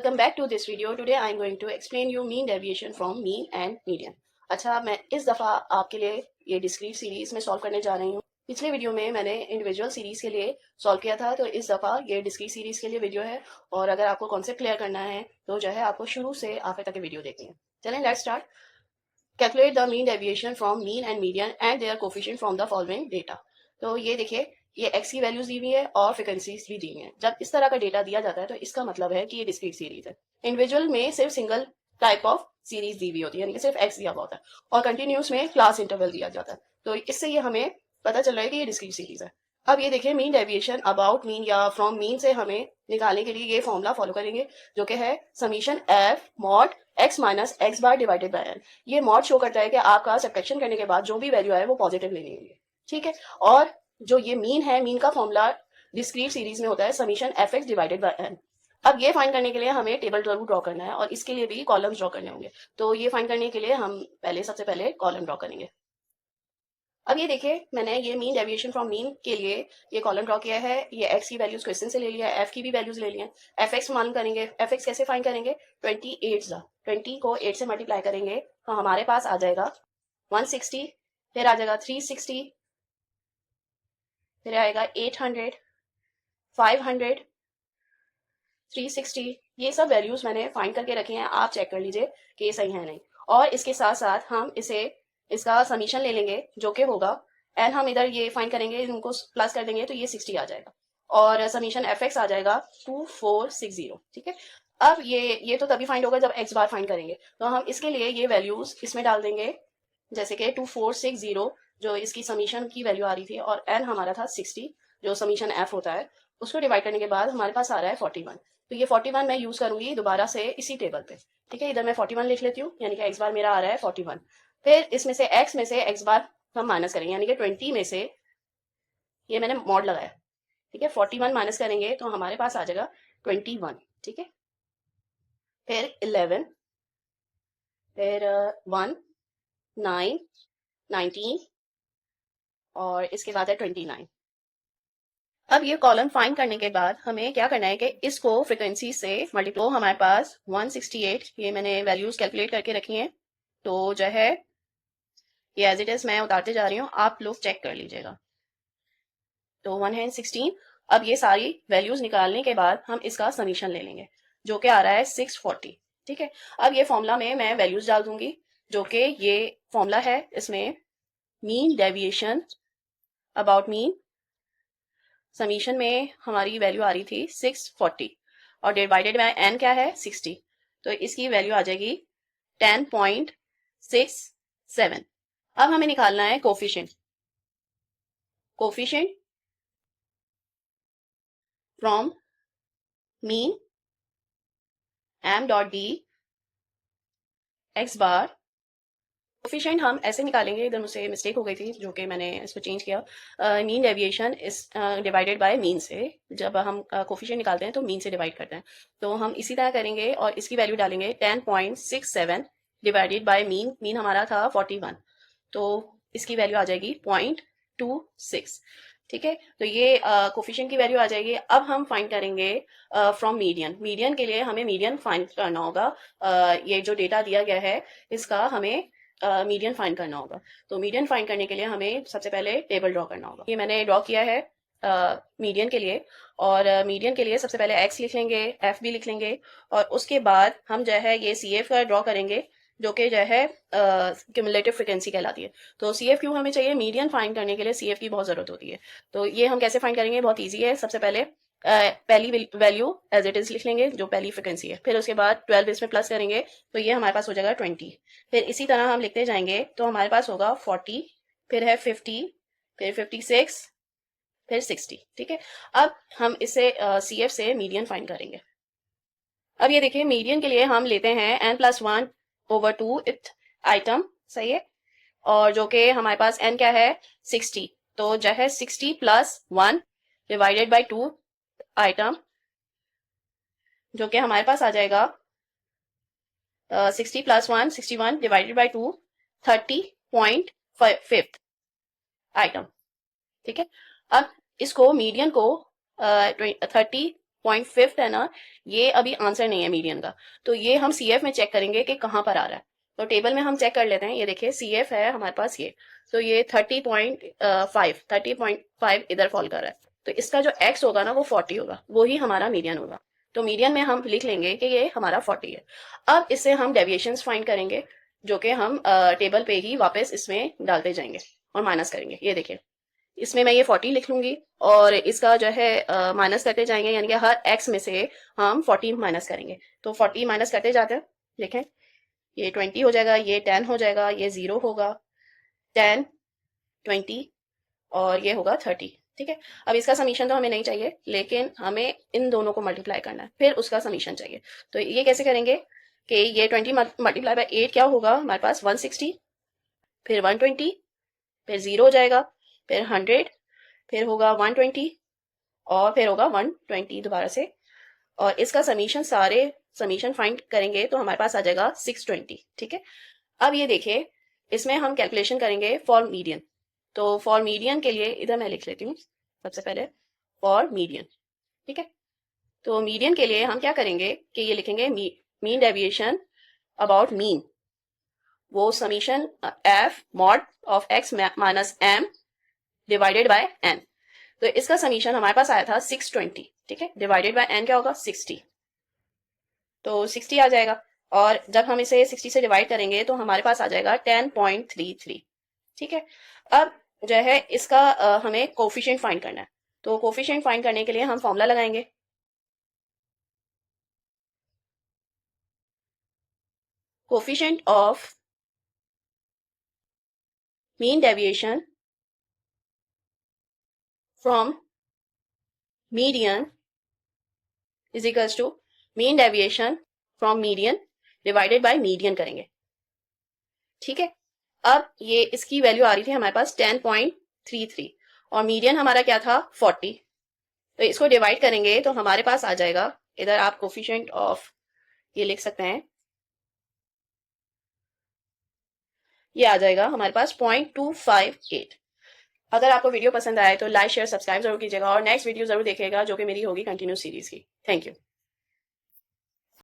Welcome back to this video. Today I am going to explain you mean deviation from mean and median. अच्छा, मैं इस दफ़ा आपके लिए ये डिस्क्रीट सीरीज में सॉल्व करने जा रही हूँ। पिछले वीडियो में मैंने इंडिविजुअल सीरीज के लिए सॉल्व किया था, तो इस दफ़ा ये डिस्क्रीट सीरीज के लिए वीडियो है। और अगर आपको कॉन्सेप्ट क्लियर करना है तो जो है आपको शुरू से आखिर तक वीडियो देखनी है। चलें, let's start. Calculate the mean deviation from mean and median and their coefficient from the following data. तो ये देखिए, ये एक्स की वैल्यूज दी हुई है और फ्रिक्वेंसीज भी दी हुई है। जब इस तरह का डेटा दिया जाता है तो इसका मतलब है कि ये डिस्क्रीट सीरीज है। इंडिविजुअल में सिर्फ सिंगल टाइप ऑफ सीरीज दी हुई होती है, यानी कि सिर्फ एक्स दिया हुआ होता है, और कंटिन्यूस में क्लास इंटरवल दिया जाता है। तो इससे ये हमें पता चल रहा है कि ये डिस्क्रीट सीरीज है। अब ये देखिए, मीन डेविएशन अबाउट मीन या फ्रॉम मीन से हमें निकालने के लिए ये फॉर्मूला फॉलो करेंगे, जो कि है summation f mod x minus x bar divided by n. ये मॉड शो करता है कि आपका सब्ट्रैक्शन करने के बाद जो भी वैल्यू आए वो पॉजिटिव लेनी है, ठीक है। और जो ये मीन है, मीन का फॉर्मूला डिस्क्रीट सीरीज में होता है summation f x divided by n. अब ये फाइंड करने के लिए हमें टेबल जरूर ड्रॉ करना है और इसके लिए भी कॉलम्स ड्रॉ करने होंगे। तो ये फाइंड करने के लिए हम सबसे पहले कॉलम ड्रॉ करेंगे। अब ये देखिए, मैंने ये मीन डेविएशन फ्रॉम मीन के लिए ये कॉलम ड्रॉ किया है। ये एक्स की वैल्यूज क्वेश्चन से ले लिया है, एफ की भी वैल्यूज ले लिया है। एफ एक्स मालूम करेंगे। एफ एक्स कैसे फाइंड करेंगे? 28 20 को 8 से मल्टीप्लाई करेंगे तो हमारे पास आ जाएगा 160, फिर आ जाएगा 360, फिर आएगा 800, 500, 360। ये सब वैल्यूज मैंने फाइंड करके रखे हैं, आप चेक कर लीजिए कि ये सही है नहीं। और इसके साथ साथ हम इसका समीशन ले लेंगे, जो कि होगा एंड हम इधर ये फाइंड करेंगे, इनको प्लस कर देंगे तो ये 60 आ जाएगा, और समीशन एफ एक्स आ जाएगा 2460, ठीक है। अब ये तो तभी फाइंड होगा जब एक्स बार फाइंड करेंगे, तो हम इसके लिए ये वैल्यूज इसमें डाल देंगे, जैसे कि 2460 जो इसकी समीशन की वैल्यू आ रही थी, और एन हमारा था 60 जो समीशन एफ होता है। उसको डिवाइड करने के बाद हमारे पास आ रहा है 41। तो ये 41 मैं यूज करूंगी दोबारा से इसी टेबल पे, ठीक है। इधर मैं 41 लिख लेती हूँ, यानी कि एक्स बार मेरा आ रहा है 41। फिर इसमें से एक्स में से एक्स बार हम माइनस करेंगे, यानी कि 20 में से ये मैंने मॉड लगाया, ठीक है। 41 माइनस करेंगे तो हमारे पास आ जाएगा 21, ठीक है। फिर 11, फिर 1, 9, 19, और इसके बाद है 29। अब ये कॉलम फाइंड करने के बाद हमें क्या करना है कि इसको फ्रिक्वेंसी से मल्टीप्लाई। हमारे पास 168, ये मैंने वैल्यूज कैलकुलेट करके रखी हैं, तो जो है ये एज इट इज मैं उतारते जा रही हूँ, आप लोग चेक कर लीजिएगा। तो 116। अब ये सारी वैल्यूज निकालने के बाद हम इसका समीशन ले लेंगे, जो कि आ रहा है 640, ठीक है। अब ये फॉर्मूला में मैं वैल्यूज डाल दूंगी, जो कि ये फॉर्मूला है। इसमें mean deviation about mean, summation में हमारी वैल्यू आ रही थी 640, और डिवाइडेड बाय एन क्या है 60, तो इसकी वैल्यू आ जाएगी 10.67। अब हमें निकालना है coefficient from mean M dot D x bar. Coefficient हम ऐसे निकालेंगे, इधर मुझसे मिस्टेक हो गई थी जो कि मैंने इसको चेंज किया। मीन डेविएशन इस डिवाइडेड बाय मीन से, जब हम कोफिशिएंट निकालते हैं तो मीन से डिवाइड करते हैं, तो हम इसी तरह करेंगे और इसकी वैल्यू डालेंगे 10.67 डिवाइडेड बाय मीन। मीन हमारा था 41, तो इसकी वैल्यू आ जाएगी 0.26, ठीक है। तो ये कोफिशिएंट की वैल्यू आ जाएगी। अब हम फाइंड करेंगे फ्रॉम मीडियन। मीडियन के लिए हमें मीडियन फाइंड करना होगा। ये जो डेटा दिया गया है इसका हमें मीडियन फाइंड करना होगा। तो मीडियन फाइंड करने के लिए हमें सबसे पहले टेबल ड्रॉ करना होगा। ये मैंने ड्रॉ किया है मीडियन के लिए, और मीडियन के लिए सबसे पहले एक्स लिख लेंगे, एफ भी लिख लेंगे, और उसके बाद हम जो है ये सी एफ का ड्रॉ करेंगे, जो कि जो है क्यूमुलेटिव फ्रिक्वेंसी कहलाती है। तो सी एफ क्यों हमें चाहिए? मीडियन फाइंड करने के लिए सी एफ की बहुत जरूरत होती है। तो ये हम कैसे फाइंड करेंगे? बहुत ईजी है। सबसे पहले पहली वैल्यू एज इट इज लिख लेंगे, जो पहली फ्रिक्वेंसी है, फिर उसके बाद 12 इसमें प्लस करेंगे तो ये हमारे पास हो जाएगा 20। फिर इसी तरह हम लिखते जाएंगे तो हमारे पास होगा 40, फिर है 50, फिर 56, फिर 60, ठीक है। अब हम इसे सी एफ से मीडियन फाइंड करेंगे। अब ये देखिए, मीडियन के लिए हम लेते हैं n+1/2 इथ आइटम, सही है, और जो कि हमारे पास n क्या है 60, तो जो है 60 + 1 डिवाइडेड बाय 2 आइटम, जो कि हमारे पास आ जाएगा 60 + 1 61 डिवाइडेड बाय 2 30.5 आइटम, ठीक है। अब इसको मीडियन को 30 0.5 है ना, ये अभी आंसर नहीं है मीडियन का, तो ये हम CF में चेक करेंगे कि कहाँ पर आ रहा है। तो टेबल में हम चेक कर लेते हैं, ये देखिए CF है हमारे पास ये, तो ये 30.5 इधर फॉल कर रहा है, तो इसका जो x होगा ना वो 40 होगा, वो ही हमारा मीडियन होगा। तो मीडियन में हम लिख लेंगे कि ये हमारा 40 है। अब इससे हम डेविएशंस फाइंड करेंगे, जो कि हम टेबल पे ही वापस इसमें डालते जाएंगे और माइनस करेंगे। ये देखिए इसमें मैं ये 40 लिख लूंगी और इसका जो है माइनस करते जाएंगे, यानी कि हर x में से हम 40 माइनस करेंगे। तो 40 माइनस करते जाते हैं, देखें ये 20 हो जाएगा, ये 10 हो जाएगा, ये 0 होगा, 10, 20 और ये होगा 30। ठीक है, अब इसका समीशन तो हमें नहीं चाहिए, लेकिन हमें इन दोनों को मल्टीप्लाई करना है, फिर उसका समीशन चाहिए। तो ये कैसे करेंगे कि ये 20 मल्टीप्लाई बाय 8 क्या होगा हमारे पास 160, फिर 120, फिर 0 हो जाएगा, फिर 100, फिर होगा 120 और फिर होगा 120 दोबारा से, और इसका समीशन सारे समीशन फाइंड करेंगे तो हमारे पास आ जाएगा 620। ठीक है, अब ये देखिए इसमें हम कैलकुलेशन करेंगे फॉर मीडियन। तो फॉर मीडियन के लिए इधर मैं लिख लेती हूँ सबसे पहले फॉर मीडियन। ठीक है, तो मीडियन के लिए हम क्या करेंगे कि ये लिखेंगे मीन डेविएशन अबाउट मीन, वो summation f mod of x minus m divided by n। तो इसका समीशन हमारे पास आया था 620। ठीक है, डिवाइडेड बाय n क्या होगा 60, तो 60 आ जाएगा, और जब हम इसे 60 से डिवाइड करेंगे तो हमारे पास आ जाएगा 10.33। ठीक है, अब जो है इसका हमें कोफिशिएंट फाइंड करना है। तो कोफिशिएंट फाइंड करने के लिए हम फॉर्मूला लगाएंगे, coefficient of mean deviation from median is equals to mean deviation from median divided by median करेंगे। ठीक है, अब ये इसकी वैल्यू आ रही थी हमारे पास 10.33 और मीडियन हमारा क्या था 40, तो इसको डिवाइड करेंगे तो हमारे पास आ जाएगा, इधर आप कोफिशिएंट ऑफ ये लिख सकते हैं, ये आ जाएगा हमारे पास 0.258। अगर आपको वीडियो पसंद आए तो लाइक शेयर सब्सक्राइब जरूर कीजिएगा और नेक्स्ट वीडियो जरूर देखिएगा जो कि मेरी होगी कंटिन्यू सीरीज की। Thank you.